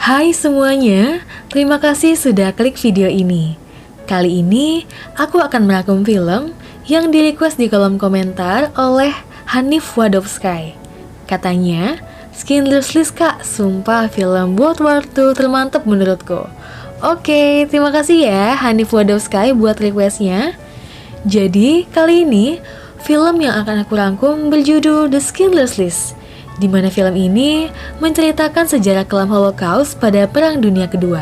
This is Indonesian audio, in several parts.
Hai semuanya, terima kasih sudah klik video ini. Kali ini, aku akan merangkum film yang di-request di kolom komentar oleh Hanif Wadowsky. Katanya, Schindler's List kak, sumpah film World War II termantap menurutku. Oke, terima kasih ya Hanif Wadowsky buat requestnya. Jadi, kali ini, film yang akan aku rangkum berjudul The Schindler's List, di mana film ini menceritakan sejarah kelam Holocaust pada Perang Dunia Kedua.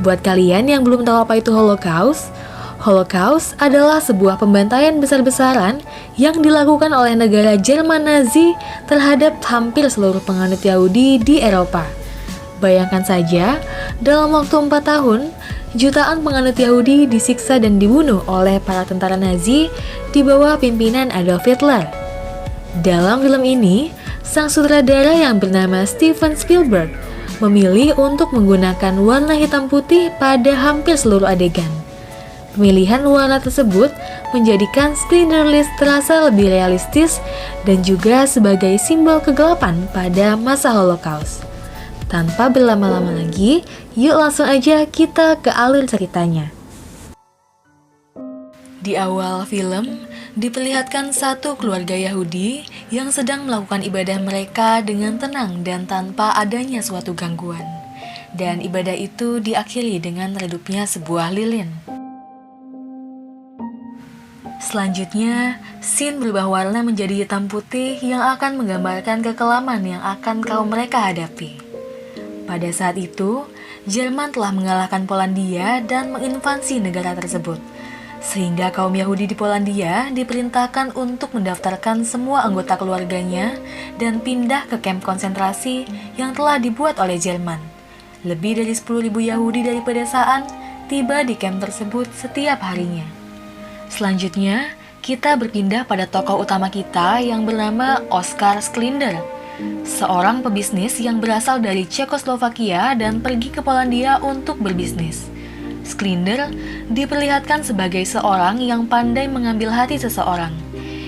Buat kalian yang belum tahu apa itu Holocaust, Holocaust adalah sebuah pembantaian besar-besaran yang dilakukan oleh negara Jerman Nazi terhadap hampir seluruh penganut Yahudi di Eropa. Bayangkan saja, dalam waktu 4 tahun, jutaan penganut Yahudi disiksa dan dibunuh oleh para tentara Nazi di bawah pimpinan Adolf Hitler. Dalam film ini, sang sutradara yang bernama Steven Spielberg memilih untuk menggunakan warna hitam putih pada hampir seluruh adegan. Pemilihan warna tersebut menjadikan Schindler's List terasa lebih realistis dan juga sebagai simbol kegelapan pada masa Holocaust. Tanpa berlama-lama lagi, yuk langsung aja kita ke alur ceritanya. Di awal film, diperlihatkan satu keluarga Yahudi yang sedang melakukan ibadah mereka dengan tenang dan tanpa adanya suatu gangguan. Dan ibadah itu diakhiri dengan redupnya sebuah lilin. Selanjutnya, scene berubah warna menjadi hitam putih yang akan menggambarkan kekelaman yang akan kaum mereka hadapi. Pada saat itu, Jerman telah mengalahkan Polandia dan menginvasi negara tersebut, sehingga kaum Yahudi di Polandia diperintahkan untuk mendaftarkan semua anggota keluarganya dan pindah ke kamp konsentrasi yang telah dibuat oleh Jerman. Lebih dari 10.000 Yahudi dari pedesaan tiba di kamp tersebut setiap harinya. Selanjutnya, kita berpindah pada tokoh utama kita yang bernama Oskar Schindler, seorang pebisnis yang berasal dari Cekoslovakia dan pergi ke Polandia untuk berbisnis. Schindler diperlihatkan sebagai seorang yang pandai mengambil hati seseorang.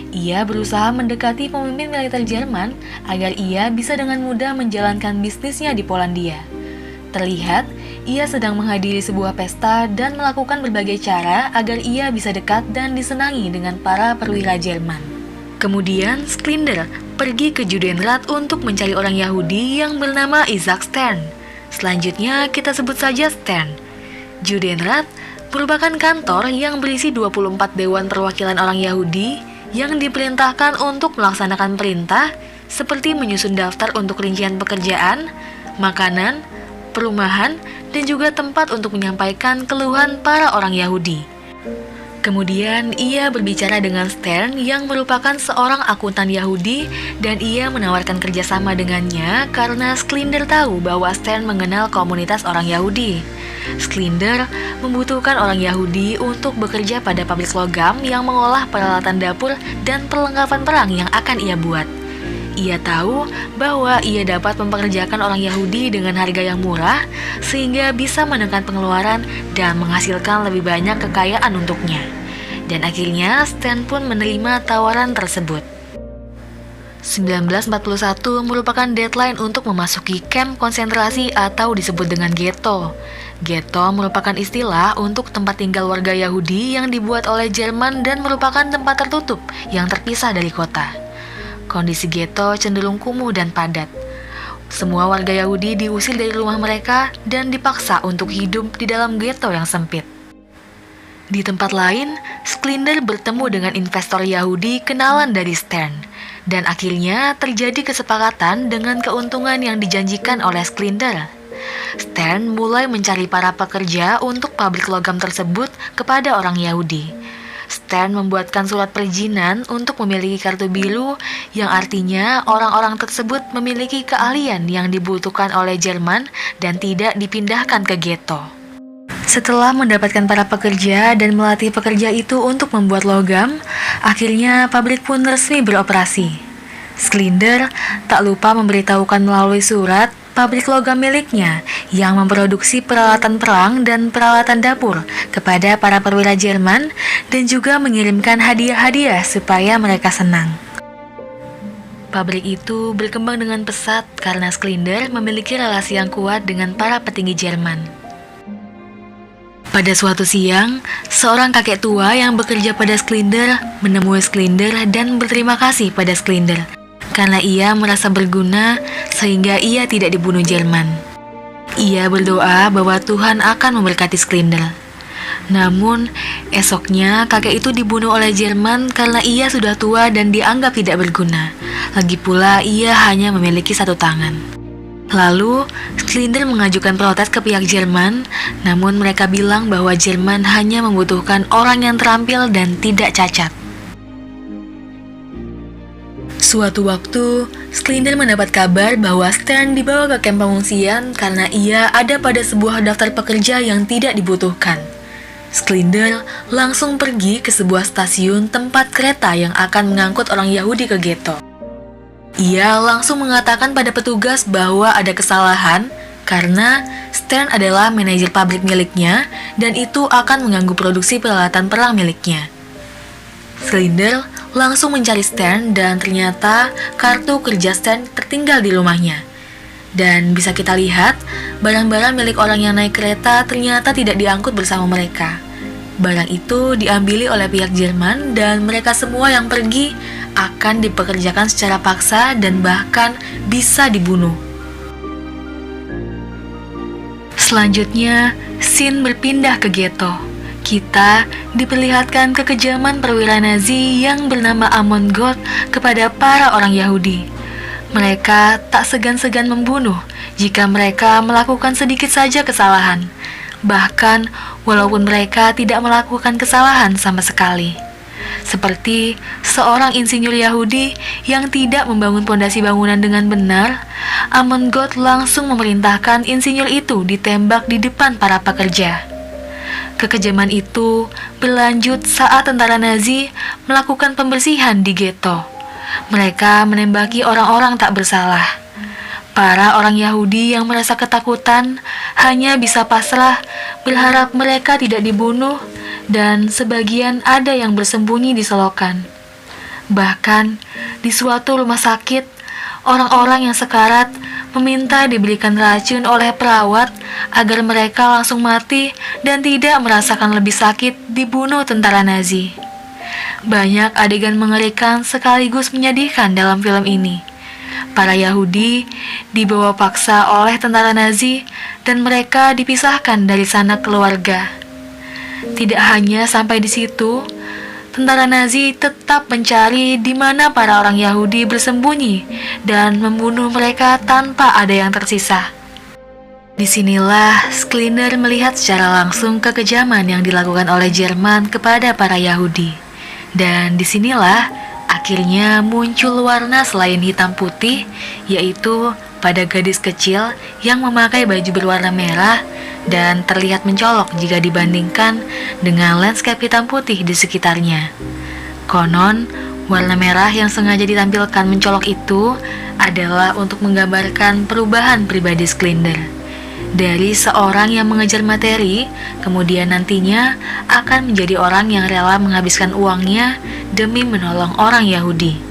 Ia berusaha mendekati pemimpin militer Jerman agar ia bisa dengan mudah menjalankan bisnisnya di Polandia. Terlihat, ia sedang menghadiri sebuah pesta dan melakukan berbagai cara agar ia bisa dekat dan disenangi dengan para perwira Jerman. Kemudian, Schindler pergi ke Judenrat untuk mencari orang Yahudi yang bernama Isaac Stern. Selanjutnya, kita sebut saja Stern. Judenrat merupakan kantor yang berisi 24 dewan perwakilan orang Yahudi yang diperintahkan untuk melaksanakan perintah seperti menyusun daftar untuk rincian pekerjaan, makanan, perumahan, dan juga tempat untuk menyampaikan keluhan para orang Yahudi. Kemudian ia berbicara dengan Stern yang merupakan seorang akuntan Yahudi dan ia menawarkan kerjasama dengannya karena Schindler tahu bahwa Stern mengenal komunitas orang Yahudi. Schindler membutuhkan orang Yahudi untuk bekerja pada pabrik logam yang mengolah peralatan dapur dan perlengkapan perang yang akan ia buat. Ia tahu bahwa ia dapat mempekerjakan orang Yahudi dengan harga yang murah sehingga bisa menekan pengeluaran dan menghasilkan lebih banyak kekayaan untuknya. Dan akhirnya Stern pun menerima tawaran tersebut. 1941 merupakan deadline untuk memasuki kamp konsentrasi atau disebut dengan ghetto. Ghetto merupakan istilah untuk tempat tinggal warga Yahudi yang dibuat oleh Jerman dan merupakan tempat tertutup yang terpisah dari kota. Kondisi ghetto cenderung kumuh dan padat. Semua warga Yahudi diusir dari rumah mereka dan dipaksa untuk hidup di dalam ghetto yang sempit. Di tempat lain, Schindler bertemu dengan investor Yahudi kenalan dari Stern, dan akhirnya terjadi kesepakatan dengan keuntungan yang dijanjikan oleh Schindler. Stern mulai mencari para pekerja untuk pabrik logam tersebut kepada orang Yahudi. Stern membuatkan surat perizinan untuk memiliki kartu biru yang artinya orang-orang tersebut memiliki keahlian yang dibutuhkan oleh Jerman dan tidak dipindahkan ke ghetto. Setelah mendapatkan para pekerja dan melatih pekerja itu untuk membuat logam, akhirnya pabrik pun resmi beroperasi. Schindler tak lupa memberitahukan melalui surat pabrik logam miliknya yang memproduksi peralatan perang dan peralatan dapur kepada para perwira Jerman dan juga mengirimkan hadiah-hadiah supaya mereka senang. Pabrik itu berkembang dengan pesat karena Schlinder memiliki relasi yang kuat dengan para petinggi Jerman. Pada suatu siang, seorang kakek tua yang bekerja pada Schlinder menemui Schlinder dan berterima kasih pada Schlinder karena ia merasa berguna sehingga ia tidak dibunuh Jerman. Ia berdoa bahwa Tuhan akan memberkati Schlinder. Namun, esoknya kakek itu dibunuh oleh Jerman karena ia sudah tua dan dianggap tidak berguna. Lagi pula, ia hanya memiliki satu tangan. Lalu, Schlinder mengajukan protes ke pihak Jerman, namun mereka bilang bahwa Jerman hanya membutuhkan orang yang terampil dan tidak cacat. Suatu waktu, Schlinder mendapat kabar bahwa Stern dibawa ke kamp pengungsian karena ia ada pada sebuah daftar pekerja yang tidak dibutuhkan. Schlinder langsung pergi ke sebuah stasiun tempat kereta yang akan mengangkut orang Yahudi ke ghetto. Ia langsung mengatakan pada petugas bahwa ada kesalahan karena Stern adalah manajer pabrik miliknya dan itu akan mengganggu produksi peralatan perang miliknya. Schlinder langsung mencari Stern dan ternyata kartu kerja Stern tertinggal di rumahnya. Dan bisa kita lihat, barang-barang milik orang yang naik kereta ternyata tidak diangkut bersama mereka. Barang itu diambil oleh pihak Jerman dan mereka semua yang pergi akan dipekerjakan secara paksa dan bahkan bisa dibunuh. Selanjutnya, scene berpindah ke ghetto. Kita diperlihatkan kekejaman perwira Nazi yang bernama Amon Goth kepada para orang Yahudi. Mereka tak segan-segan membunuh jika mereka melakukan sedikit saja kesalahan, bahkan walaupun mereka tidak melakukan kesalahan sama sekali. Seperti seorang insinyur Yahudi yang tidak membangun pondasi bangunan dengan benar, Amon Goth langsung memerintahkan insinyur itu ditembak di depan para pekerja. Kekejaman itu berlanjut saat tentara Nazi melakukan pembersihan di ghetto. Mereka menembaki orang-orang tak bersalah. Para orang Yahudi yang merasa ketakutan hanya bisa pasrah, berharap mereka tidak dibunuh, dan sebagian ada yang bersembunyi di selokan. Bahkan di suatu rumah sakit, orang-orang yang sekarat meminta diberikan racun oleh perawat agar mereka langsung mati dan tidak merasakan lebih sakit dibunuh tentara Nazi. Banyak adegan mengerikan sekaligus menyedihkan dalam film ini. Para Yahudi dibawa paksa oleh tentara Nazi dan mereka dipisahkan dari sanak keluarga. Tidak hanya sampai di situ, tentara Nazi tetap mencari di mana para orang Yahudi bersembunyi dan membunuh mereka tanpa ada yang tersisa. Disinilah Schlinder melihat secara langsung kekejaman yang dilakukan oleh Jerman kepada para Yahudi. Dan disinilah akhirnya muncul warna selain hitam putih, yaitu pada gadis kecil yang memakai baju berwarna merah dan terlihat mencolok jika dibandingkan dengan landscape hitam putih di sekitarnya. Konon, warna merah yang sengaja ditampilkan mencolok itu adalah untuk menggambarkan perubahan pribadi Schlinder. Dari seorang yang mengejar materi, kemudian nantinya akan menjadi orang yang rela menghabiskan uangnya demi menolong orang Yahudi.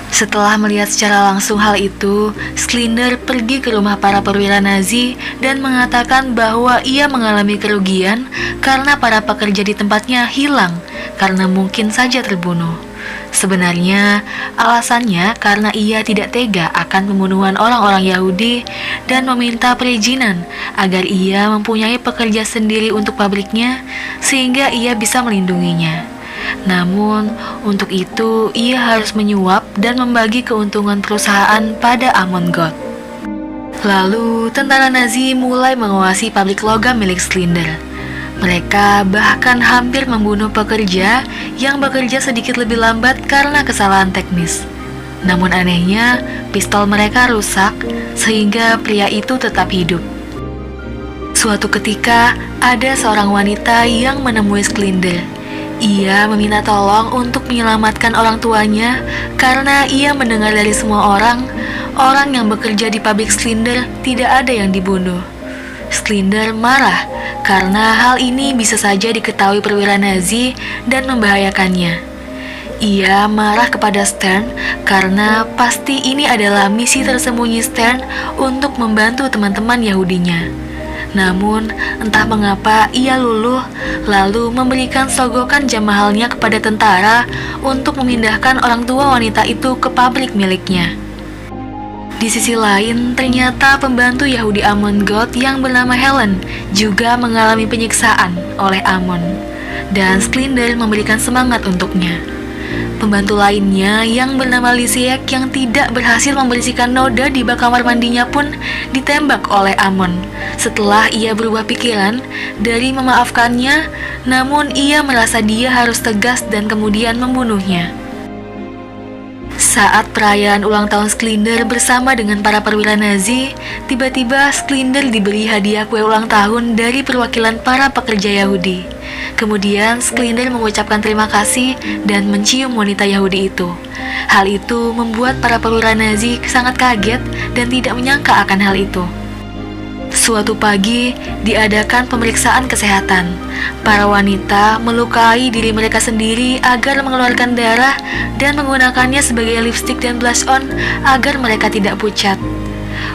Setelah melihat secara langsung hal itu, Schlinder pergi ke rumah para perwira Nazi dan mengatakan bahwa ia mengalami kerugian karena para pekerja di tempatnya hilang karena mungkin saja terbunuh. Sebenarnya, alasannya karena ia tidak tega akan pembunuhan orang-orang Yahudi dan meminta perizinan agar ia mempunyai pekerja sendiri untuk pabriknya sehingga ia bisa melindunginya. Namun, untuk itu ia harus menyuap dan membagi keuntungan perusahaan pada Amon Goth. Lalu, tentara Nazi mulai menguasai pabrik logam milik Schlinder. Mereka bahkan hampir membunuh pekerja yang bekerja sedikit lebih lambat karena kesalahan teknis. Namun anehnya, pistol mereka rusak sehingga pria itu tetap hidup. Suatu ketika, ada seorang wanita yang menemui Schlinder. Ia meminta tolong untuk menyelamatkan orang tuanya karena ia mendengar dari semua orang yang bekerja di pabrik Schlinder tidak ada yang dibunuh. Schlinder marah karena hal ini bisa saja diketahui perwira Nazi dan membahayakannya. Ia marah kepada Stern karena pasti ini adalah misi tersembunyi Stern untuk membantu teman-teman Yahudinya. Namun, entah mengapa ia luluh, lalu memberikan sogokan jam mahalnya kepada tentara untuk memindahkan orang tua wanita itu ke pabrik miliknya. Di sisi lain, ternyata pembantu Yahudi Amon God yang bernama Helen juga mengalami penyiksaan oleh Amon, dan Sklinder memberikan semangat untuknya. Pembantu lainnya yang bernama Lisiek yang tidak berhasil membersihkan noda di bak kamar mandinya pun ditembak oleh Amon. Setelah ia berubah pikiran dari memaafkannya, namun ia merasa dia harus tegas dan kemudian membunuhnya. Saat perayaan ulang tahun Sklinder bersama dengan para perwira Nazi, tiba-tiba Sklinder diberi hadiah kue ulang tahun dari perwakilan para pekerja Yahudi. Kemudian Sklinder mengucapkan terima kasih dan mencium wanita Yahudi itu. Hal itu membuat para perwira Nazi sangat kaget dan tidak menyangka akan hal itu. Suatu pagi, diadakan pemeriksaan kesehatan. Para wanita melukai diri mereka sendiri agar mengeluarkan darah dan menggunakannya sebagai lipstik dan blush on agar mereka tidak pucat.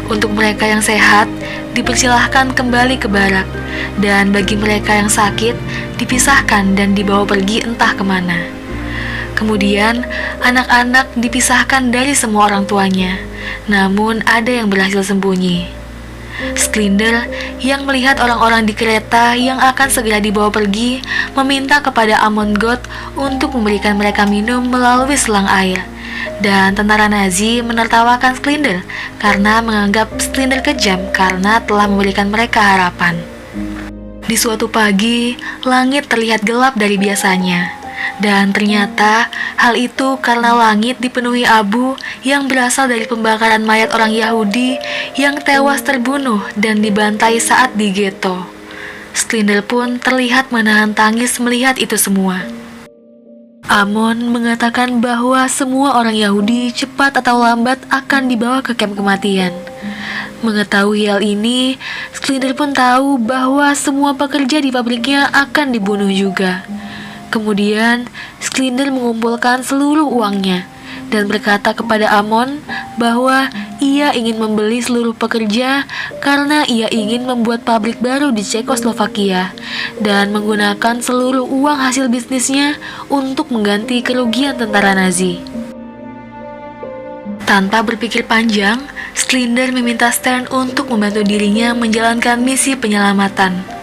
Untuk mereka yang sehat, dipersilahkan kembali ke barak, dan bagi mereka yang sakit, dipisahkan dan dibawa pergi entah kemana. Kemudian, anak-anak dipisahkan dari semua orang tuanya, namun ada yang berhasil sembunyi. Sklinder yang melihat orang-orang di kereta yang akan segera dibawa pergi meminta kepada Amon God untuk memberikan mereka minum melalui selang air, dan tentara Nazi menertawakan Sklinder karena menganggap Sklinder kejam karena telah memberikan mereka harapan. Di suatu pagi, langit terlihat gelap dari biasanya. Dan ternyata hal itu karena langit dipenuhi abu yang berasal dari pembakaran mayat orang Yahudi yang tewas terbunuh dan dibantai saat di ghetto. Sklinder pun terlihat menahan tangis melihat itu semua. Amon mengatakan bahwa semua orang Yahudi cepat atau lambat akan dibawa ke kamp kematian. Mengetahui hal ini, Sklinder pun tahu bahwa semua pekerja di pabriknya akan dibunuh juga. Kemudian, Sklinder mengumpulkan seluruh uangnya dan berkata kepada Amon bahwa ia ingin membeli seluruh pekerja karena ia ingin membuat pabrik baru di Cekoslovakia dan menggunakan seluruh uang hasil bisnisnya untuk mengganti kerugian tentara Nazi. Tanpa berpikir panjang, Sklinder meminta Stern untuk membantu dirinya menjalankan misi penyelamatan.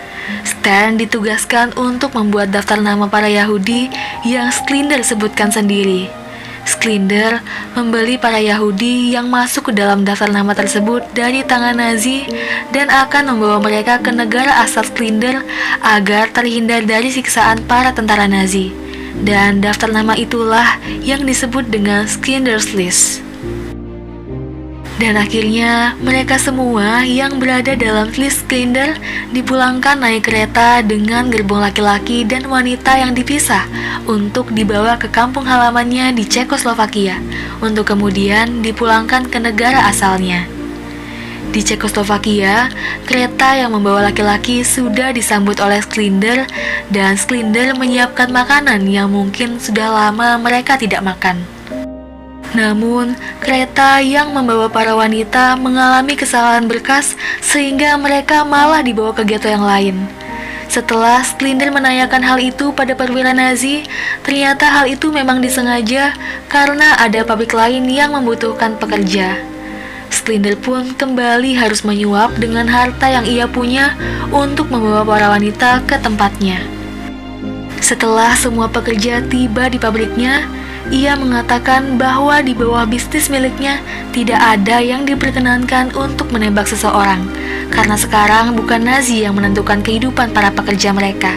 Stern ditugaskan untuk membuat daftar nama para Yahudi yang Sklinder sebutkan sendiri. Sklinder membeli para Yahudi yang masuk ke dalam daftar nama tersebut dari tangan Nazi dan akan membawa mereka ke negara asal Sklinder agar terhindar dari siksaan para tentara Nazi. Dan daftar nama itulah yang disebut dengan Sklinder's List. Dan akhirnya mereka semua yang berada dalam list Sklinder dipulangkan naik kereta dengan gerbong laki-laki dan wanita yang dipisah untuk dibawa ke kampung halamannya di Cekoslovakia untuk kemudian dipulangkan ke negara asalnya. Di Cekoslovakia, kereta yang membawa laki-laki sudah disambut oleh Sklinder dan Sklinder menyiapkan makanan yang mungkin sudah lama mereka tidak makan. Namun, kereta yang membawa para wanita mengalami kesalahan berkas sehingga mereka malah dibawa ke ghetto yang lain. Setelah Sklinder menanyakan hal itu pada perwira Nazi, ternyata hal itu memang disengaja karena ada pabrik lain yang membutuhkan pekerja. Sklinder pun kembali harus menyuap dengan harta yang ia punya untuk membawa para wanita ke tempatnya. Setelah semua pekerja tiba di pabriknya, ia mengatakan bahwa di bawah bisnis miliknya tidak ada yang diperkenankan untuk menembak seseorang, karena sekarang bukan Nazi yang menentukan kehidupan para pekerja mereka.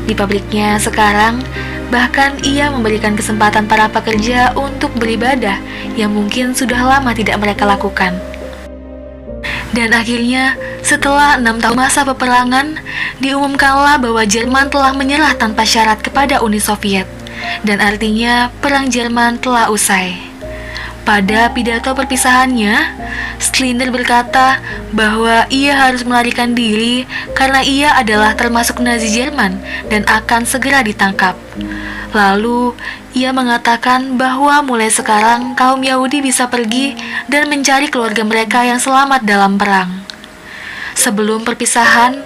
Di pabriknya sekarang, bahkan ia memberikan kesempatan para pekerja untuk beribadah yang mungkin sudah lama tidak mereka lakukan. Dan akhirnya, setelah 6 tahun masa peperangan, diumumkanlah bahwa Jerman telah menyerah tanpa syarat kepada Uni Soviet. Dan artinya perang Jerman telah usai. Pada pidato perpisahannya, Slender berkata bahwa ia harus melarikan diri karena ia adalah termasuk Nazi Jerman dan akan segera ditangkap. Lalu, ia mengatakan bahwa mulai sekarang kaum Yahudi bisa pergi dan mencari keluarga mereka yang selamat dalam perang. Sebelum perpisahan,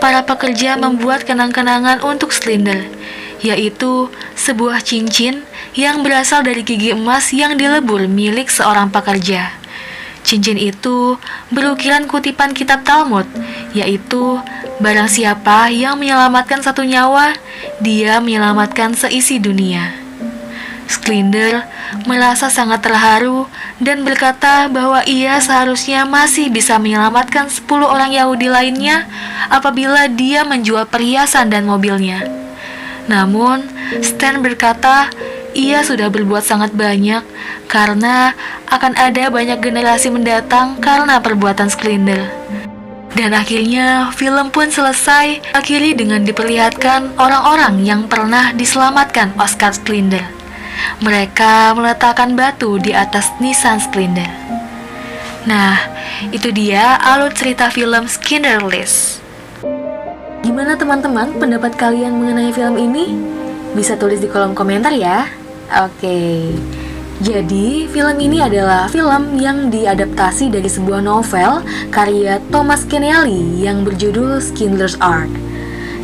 para pekerja membuat kenang-kenangan untuk Slender, yaitu sebuah cincin yang berasal dari gigi emas yang dilebur milik seorang pekerja. Cincin itu berukiran kutipan kitab Talmud, yaitu barang siapa yang menyelamatkan satu nyawa, dia menyelamatkan seisi dunia. Slender merasa sangat terharu dan berkata bahwa ia seharusnya masih bisa menyelamatkan 10 orang Yahudi lainnya apabila dia menjual perhiasan dan mobilnya. Namun, Stan berkata ia sudah berbuat sangat banyak karena akan ada banyak generasi mendatang karena perbuatan Slender. Dan akhirnya film pun selesai, akhiri dengan diperlihatkan orang-orang yang pernah diselamatkan Oskar Slender. Mereka meletakkan batu di atas nisan Slender. Nah, itu dia alur cerita film Schindler's List. Gimana teman-teman pendapat kalian mengenai film ini? Bisa tulis di kolom komentar ya. Oke. Jadi, film ini adalah film yang diadaptasi dari sebuah novel karya Thomas Keneally yang berjudul Schindler's Ark.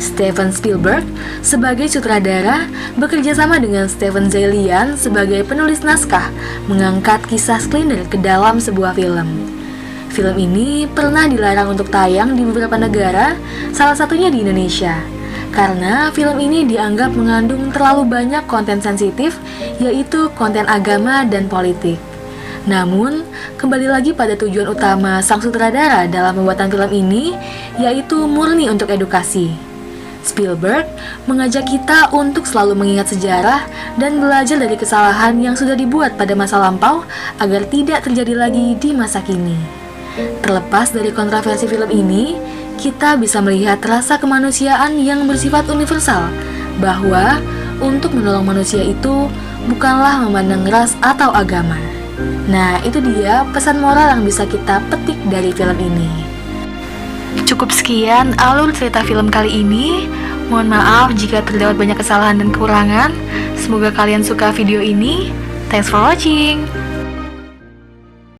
Steven Spielberg sebagai sutradara bekerja sama dengan Steven Zaillian sebagai penulis naskah mengangkat kisah Slender ke dalam sebuah film. Film ini pernah dilarang untuk tayang di beberapa negara, salah satunya di Indonesia, karena film ini dianggap mengandung terlalu banyak konten sensitif, yaitu konten agama dan politik. Namun, kembali lagi pada tujuan utama sang sutradara dalam pembuatan film ini, yaitu murni untuk edukasi. Spielberg mengajak kita untuk selalu mengingat sejarah dan belajar dari kesalahan yang sudah dibuat pada masa lampau agar tidak terjadi lagi di masa kini. Terlepas dari kontroversi film ini, kita bisa melihat rasa kemanusiaan yang bersifat universal, bahwa untuk menolong manusia itu bukanlah memandang ras atau agama. Nah, itu dia pesan moral yang bisa kita petik dari film ini. Cukup sekian alur cerita film kali ini. Mohon maaf jika terdapat banyak kesalahan dan kekurangan. Semoga kalian suka video ini. Thanks for watching.